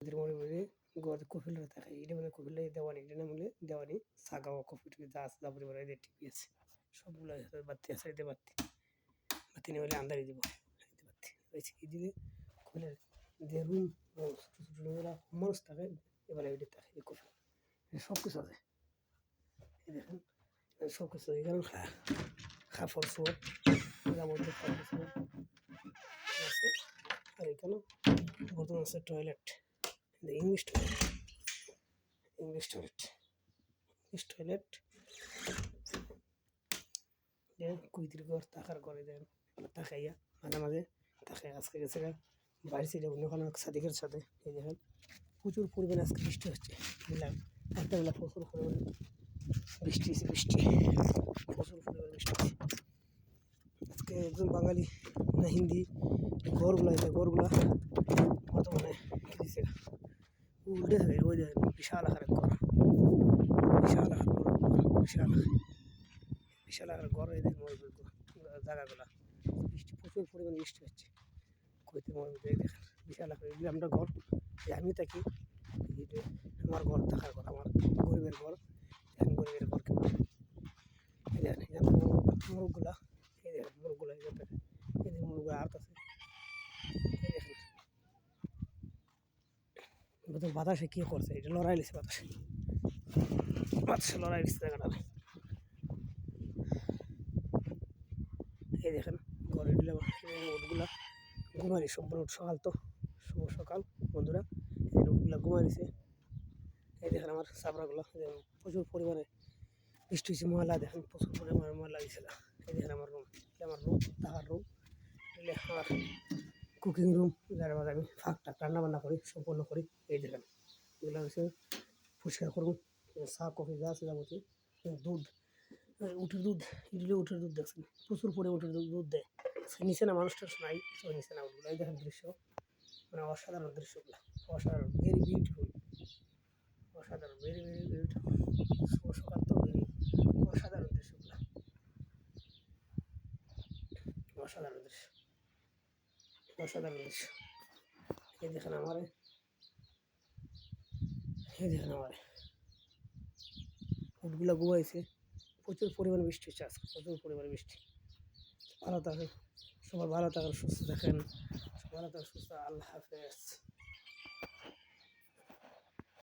এদের মনে মনে গদ কপিলরা থাকে এটা মানে কপিলে দেওয়ানি এটা না বলে দেওয়ানি সাগা ও কপিল যা আছে যা পরিবার এদের টিভি আছে সবগুলো বাতি আছে এতে বাতি বাতি নিয়ে হলে আন্দারি দিব এতে বাতি হয়েছে কি দিলে কপিলের যে রুম ছোটো ছোটো রুমেরা মানুষ থাকে এবারে এটা থাকে এই কপিল সব কিছু আছে এই দেখেন সব কিছু এখানে খাফর সোপ মধ্যে খাফর সোপ আছে আর এখানে বর্তমান আছে টয়লেট ইংলিশ টয়লেট কুইতির ঘর থাকার ঘরে দেন তাকাইয়া মাঝে মাঝে তাকাই আজকে গেছে বাড়ি ছিল অন্য কোনো সাদিকের সাথে এই দেখেন প্রচুর পরিমাণে আজকে বৃষ্টি হচ্ছে বুঝলাম একটা বেলা প্রচুর পরিমাণে বৃষ্টি প্রচুর পরিমাণে বৃষ্টি আজকে একজন বাঙালি না হিন্দি ঘরগুলো বর্তমানে কী দিচ্ছে উল্টে থাকে ওই দেখেন বিশাল আকারের ঘর বিশাল আকারের ঘর এই দেখেন জায়গাগুলো বৃষ্টি প্রচুর পরিমাণে বৃষ্টি হচ্ছে কইতে মনে দেখেন বিশাল আকারের এগুলো আমরা ঘর আমি থাকি আমার ঘর থাকার ঘর আমার গরিবের ঘর এখন গরিবের ঘর কেমন এই দেখেন এখানে মোরগগুলা এই দেখেন মোরগগুলা এই দেখেন মোরগগুলো আর্ট আছে এই দেখেন বাতাসে কী করছে এটা লড়াই লিছে বাতাসে লড়াই লিছে জায়গাটা এই দেখেন ঘরে দিলে উটগুলা ঘুমারি সম্পূর্ণ সকাল তো শুভ সকাল বন্ধুরা এই উটগুলা ঘুমারিছে এই দেখেন আমার চাবড়াগুলো প্রচুর পরিমাণে বৃষ্টি হয়েছে ময়লা দেখেন প্রচুর পরিমাণে ময়লা গেছিল এই দেখেন আমার রুম থাকার রুম এলে আমার কুকিং রুম যার মাঝে আমি ফাঁকটা রান্নাবান্না করি সম্পূর্ণ করি এই দেখেন এগুলো হচ্ছে পরিষ্কার করুন চা কফি যা আছে যাবতীয় দুধ উটের দুধ উটের দুধ দেখছেন প্রচুর পরে উটের দুধ দেয় নিচে না মানুষটা নাই নিচে না উঠগুলো এই দেখেন দৃশ্য মানে অসাধারণ দৃশ্যগুলো অসাধারণ ভেরি বিউটিফুল অসাধারণ ভেরি বিউটিফুল সকাল তো অসাধারণ দৃশ্যগুলো অসাধারণ দৃশ্য এই দেখেন আমারে উটগুলো ঘুমাইছে প্রচুর পরিমাণে বৃষ্টি হচ্ছে আজকে প্রচুর পরিমাণে বৃষ্টি ভালো থাকেন সবাই ভালো থাকেন সুস্থ থাকেন ভালো থাকেন সুস্থ আল্লাহ হাফেজ।